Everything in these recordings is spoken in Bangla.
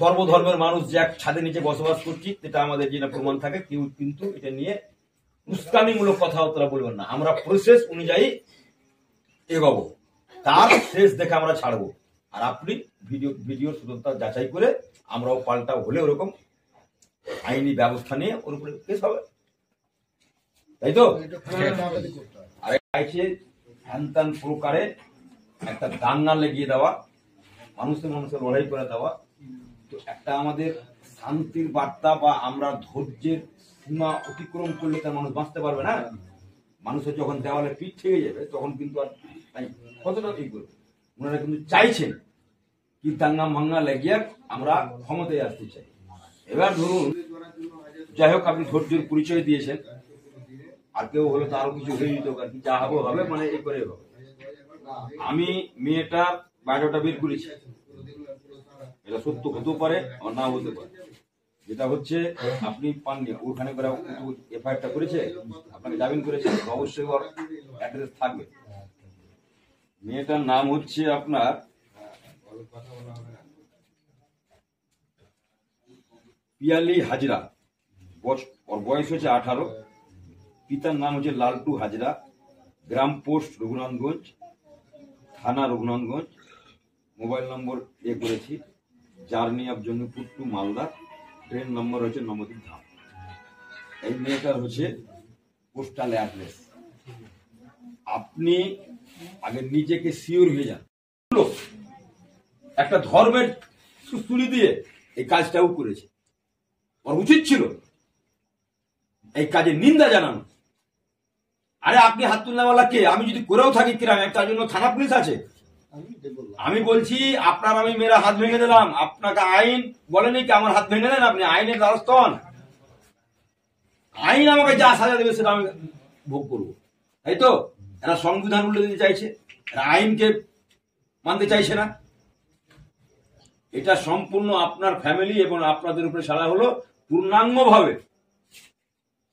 সর্বধর্মের মানুষ যে এক ছাদের নিচে বসবাস করছি এটা আমাদের যেটা প্রমাণ থাকে, কেউ কিন্তু এটা নিয়ে উস্কানিমূলক কথাবার্তা বলবেন না। আমরা প্রসেস অনুযায়ী এগোবো, তার শেষ দেখে আমরা ছাড়বো। আর আপনি ভিডিওর সত্যতা যাচাই করে আমরাও পাল্টা হলে ওরকম আইনি ব্যবস্থা নিয়ে ওর উপরে কেস হবে, তাই তো? আর চাইছে হ্যান প্রকারে একটা দাঙ্গা লেগিয়ে দেওয়া, মানুষের লড়াই করে দেওয়া। তো একটা আমাদের শান্তির বার্তা বা আমরা ধৈর্যের সীমা অতিক্রম করলে তার মানুষ বাঁচতে পারবে না। মানুষের যখন দেওয়ালে পিঠ থেকে যাবে তখন কিন্তু আর কতটা ঠিক করবে। ওনারা কিন্তু চাইছেন কি দাঙ্গা মাঙ্গা লেগিয়ে আমরা ক্ষমতায় আসতে চাই। এবার ধরুন, যাই হোক, আপনি ধৈর্যের পরিচয় দিয়েছেন, আর কেউ হলে তো আরো কিছু হয়ে যেত, আর কি যা হবে হবে, মানে এই করে হবে। আমি মেয়েটার বায়োডাটা বের করেছি, এটা সত্য হতেও পারে আর না হতে পারে। যেটা হচ্ছে আপনি পাননি, ওখানে এফআইআরটা করেছে, আপনাকে জামিন করেছে, অবশ্যই ওর অ্যাড্রেস থাকবে। মেয়েটার নাম হচ্ছে আপনার পিয়ালি হাজরা, ওর বয়স হচ্ছে 18। পিতার নাম হচ্ছে লালটু হাজরা, গ্রাম পোস্ট রঘুনাথগঞ্জ, থানা রঘুনাথগঞ্জ। মোবাইল নম্বর করেছি, journey of Jangipur to Malda, train number হচ্ছে নবদ্বীপ ধাম। এই মেয়েটার হচ্ছে পোস্টাল অ্যাড্রেস। আপনি আগে নিজেকে সিওর হয়ে যান। একটা ধর্মের সুস্তুরি দিয়ে এই কাজটাও করেছে, ওর উচিত ছিল এই কাজে নিন্দা জানানো। আরে আপনি হাত তুলনাওয়ালা কে? আমি যদি করেও থাকি গ্রামে, তার জন্য থানা পুলিশ আছে। আমি বলছি আপনার আমি মেয়েরা হাত ভেঙে দিলাম, আপনাকে আইন বলেনি কি আমার হাত ভেঙে দেন, আপনি আইনের দ্বারস্থ হন। আইন আমাকে যা সাজা দেবে সেটা আমি ভোগ করবো, তাই তো? এরা সংবিধান উল্টে দিতে চাইছে, এরা আইনকে মানতে চাইছে না। এটা সম্পূর্ণ আপনার ফ্যামিলি এবং আপনাদের উপরে সারা হলো। পূর্ণাঙ্গ ভাবে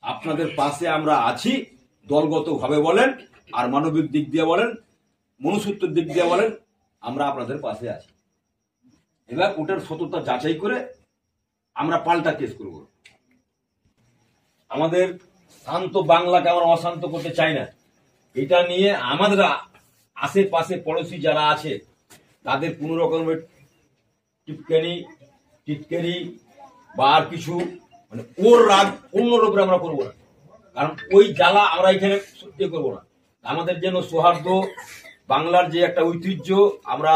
আপনাদের পাশে আমরা আছি, দলগত ভাবে বলেন আর মানবিক দিক দিয়ে বলেন, মনুষ্যত্বের দিক দিয়ে বলেন, আমরা আপনাদের পাশে আছি। এবার ওটার সততা যাচাই করে আমরা পাল্টা কেস করব। আমাদের শান্ত বাংলাকে আমরা অশান্ত করতে চাই না। এটা নিয়ে আমাদের আশেপাশে পড়োশি যারা আছে তাদের কোন রকমের টিটকারি বা আর কিছু, মানে ওর রাগ অন্যর উপরে আমরা করবো না, কারণ ওই জ্বালা আমরা এখানে সত্যি করবো না। আমাদের যেন সৌহার্দ্য, বাংলার যে একটা ঐতিহ্য, আমরা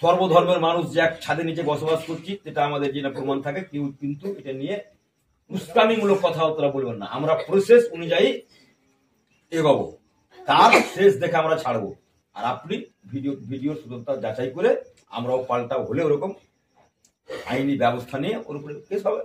সর্বধর্মের মানুষ যে এক ছাদের নিচে বসবাস করছি এটা আমাদের যেটা প্রমাণ থাকে, কেউ কিন্তু এটা নিয়ে উস্কানিমূলক কথাবার্তা বলবেন না। আমরা প্রসেস অনুযায়ী এগোবো, তার শেষ দেখে আমরা ছাড়বো। আর আপনি ভিডিওর সত্যতা যাচাই করে আমরাও পাল্টা হলে ওরকম আইনি ব্যবস্থা নিয়ে ওর উপরে কেস হবে।